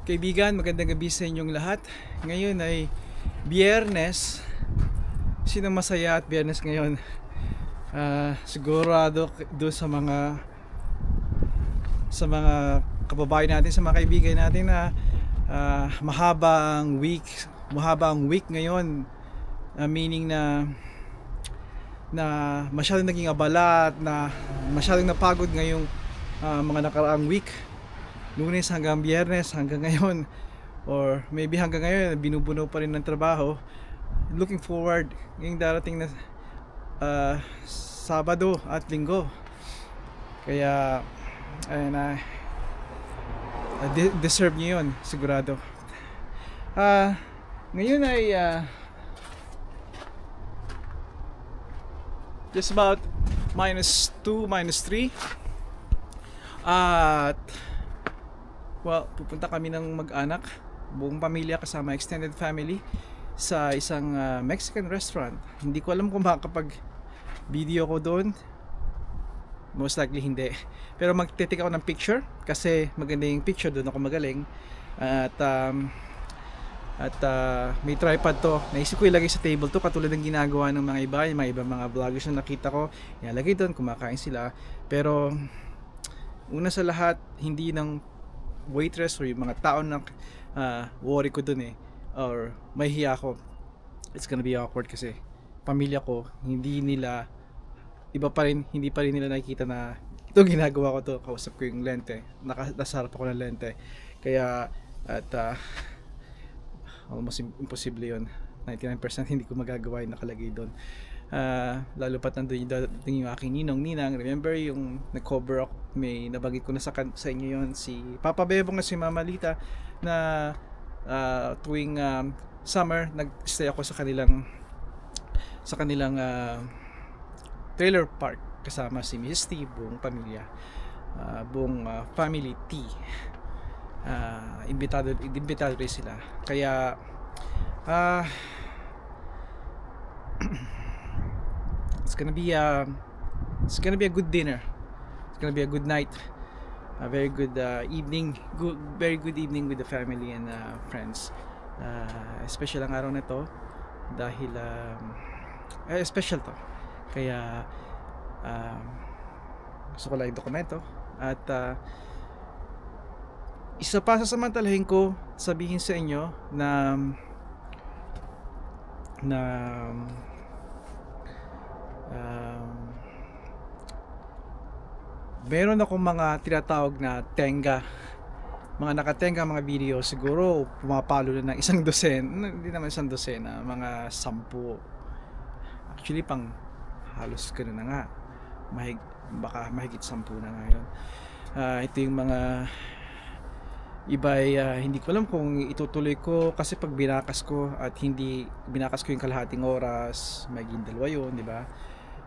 Kaibigan, magandang gabi sa inyong lahat. Ngayon ay Biyernes. Sino masaya at Biyernes ngayon? Sigurado doon sa mga kababayan natin, sa mga kaibigan natin na mahaba ang week ngayon. Meaning na masyadong naging abala at na masyadong napagod ngayong mga nakaraang week. Lunes hanggang Biyernes hanggang ngayon, or maybe hanggang ngayon binubuno pa rin ng trabaho. Looking forward ngayong darating na Sabado at Linggo. Kaya deserve niyo yun, sigurado. Ngayon ay just about -2, -3 at well, pupunta kami ng mag-anak, buong pamilya kasama extended family, sa isang Mexican restaurant. Hindi ko alam kung makakapag video ko doon. Most likely hindi. Pero magte-take ako ng picture kasi maganda yung picture, doon ako magaling. At may tripod to. Naisip ko ilagay sa table to, katulad ng ginagawa ng mga iba, yung mga ibang mga vloggers na nakita ko. Ilalagay doon, kumakain sila. Pero una sa lahat, hindi ng waitress or yung mga tao na worry ko dun or may hiya ako. It's gonna be awkward kasi pamilya ko, hindi pa rin nila nakikita na ito ginagawa ko to. Kausap ko yung lente, nasarap ako ng lente, kaya almost imposible yun. 99% hindi ko magagawa yung nakalagay doon. Lalo pat nandun yung aking ninang. Remember yung nag-cover ako, may nabagit ko na sa inyo yon, si Papa Bebong at si Mama Lita, na tuwing summer nag-stay ako sa kanilang trailer park kasama si Mrs. T, buong pamilya, buong family T. Imbitado rin sila, kaya it's gonna be a good dinner. It's gonna be a good night, a very good very good evening with the family and friends. Special ang araw na to dahil special to, kaya gusto ko lang i-dokumento. At isa pa sasamantalahin ko sabihin sa inyo na meron akong mga tinatawag na tenga, mga nakatenga, mga video. Siguro pumapalo na ng isang dosen, hindi naman isang dosen, mga 10. Actually pang halos gano'n na nga, baka mahigit 10 na nga yun. Ito yung mga iba ay hindi ko alam kung itutuloy ko, kasi pag binakas ko yung kalahating oras, magiging 2 yun, di ba?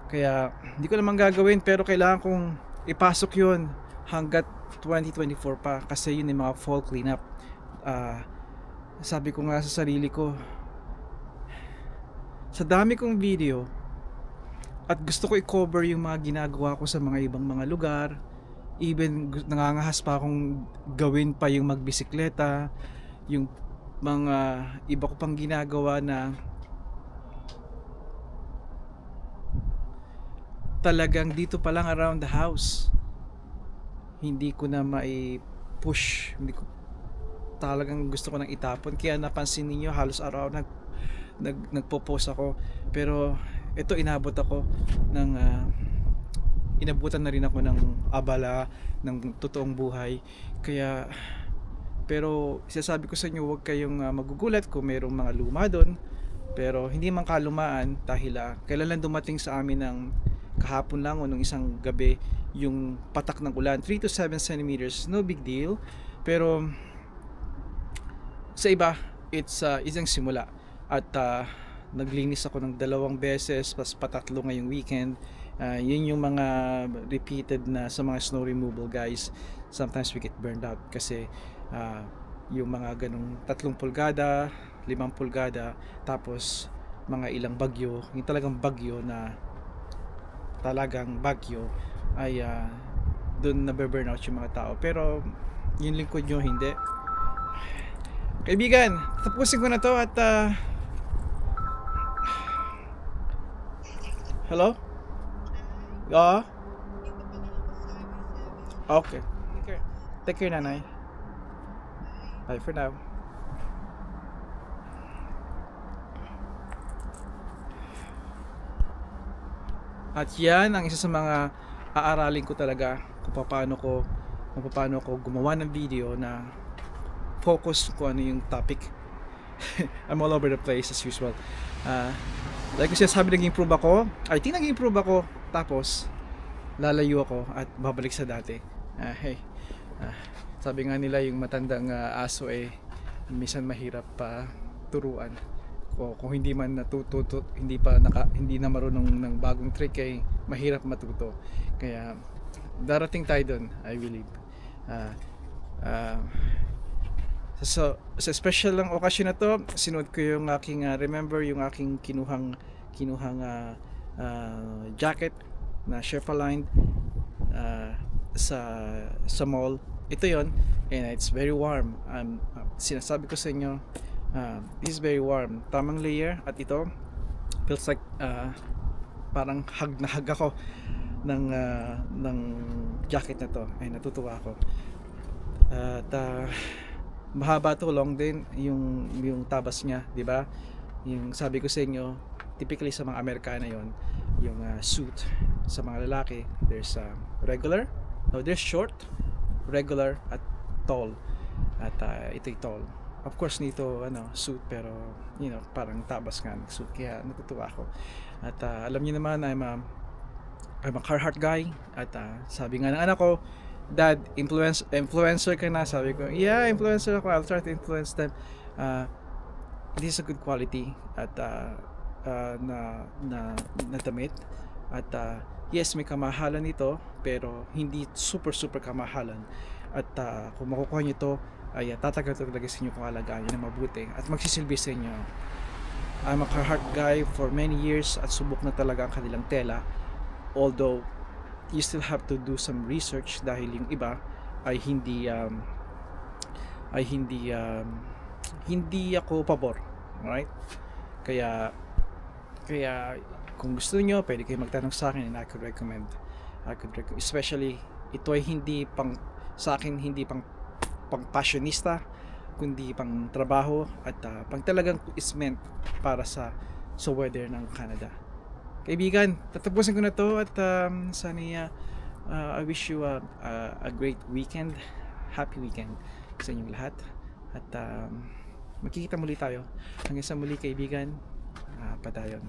Kaya hindi ko naman gagawin, pero kailangan kong ipasok yun hanggat 2024 pa, kasi yun yung mga fall cleanup. Sabi ko nga sa sarili ko, sa dami kong video at gusto ko i-cover yung mga ginagawa ko sa mga ibang mga lugar, even nangangahas pa akong gawin pa yung magbisikleta, yung mga iba ko pang ginagawa na talagang dito pa lang around the house, hindi ko na mai-push, hindi ko, talagang gusto ko nang itapon. Kaya napansin niyo halos araw nagpo-post ako, pero ito inabutan na rin ako ng abala ng totoong buhay. Kaya pero isasabi ko sa inyo, huwag kayong magugulat kung mayroong mga luma doon, pero hindi man kalumaan dahil kailan lang dumating sa amin ng kahapon lang o nung isang gabi yung patak ng ulan, 3 to 7 centimeters, no big deal. Pero sa iba, it's isang simula. At naglinis ako ng 2 beses, pas patatlo ngayong weekend. Yun yung mga repeated na sa mga snow removal, guys. Sometimes we get burned out kasi yung mga ganong 3 pulgada, 5 pulgada, tapos mga ilang bagyo, yung talagang bagyo ay doon na burn out yung mga tao. Pero yung lingkod nyo hindi, Kaibigan, tapusin ko na to at hello? Oo? Okay. Take care. Take care, nanay. Bye for now. At yan ang isa sa mga aaralin ko talaga kung paano ko gumawa ng video na focus kung ano yung topic. I'm all over the place as usual. Like ko sabi, nag-improve ako. I think nag-improve ako. Tapos lalayo ako at babalik sa dati. Hey, sabi nga nila yung matandang aso minsan mahirap pa turuan. Kung hindi man natututo, hindi na marunong ng bagong trick mahirap matuto. Kaya darating tayo doon, I believe. So sa special lang okasyon na to, sinuot ko yung aking remember yung aking kinuhang jacket na Sherpa-lined sa mall. Ito yon, and it's very warm. Sinasabi ko sa inyo, this is very warm, tamang layer. At ito feels like parang hug na hug ako ng jacket na to. Ay, natutuwa ako. At mahaba to, long din yung tabas niya, di ba? Yung sabi ko sa inyo, typically sa mga Amerikana yon, yung suit. Sa mga lalaki, there's regular, there's short, regular, at tall. At ito'y tall. Of course nito suit, pero parang tabas nga ng suit, kaya natutuwa ako. At alam niyo naman, I'm a Carhartt guy. At sabi nga ng anak ko, Dad, influencer ka na. Sabi ko, yeah, influencer ako, I'll try to influence them. This is a good quality at na damit. At yes, may kamahalan ito, pero hindi super kamahalan. At kung makukuha nyo ito, ay tatagal talaga sa inyo kung alagaan nyo na mabuti at magsisilbi sa inyo. I'm a Carhartt guy for many years at subok na talaga ang kanilang tela, although you still have to do some research dahil yung iba ay hindi ako pabor. Alright? Kaya kung gusto niyo, pwede kayo magtanong sa akin and I could recommend. Especially ito ay hindi sa akin hindi pang passionista, kundi pang trabaho at pang talagang is meant para sa weather ng Canada. Kaibigan, tatapusin ko na to at sana I wish you a great weekend, happy weekend sa inyong lahat. At magkikita muli tayo hanggang sa muli, kaibigan. Padayon.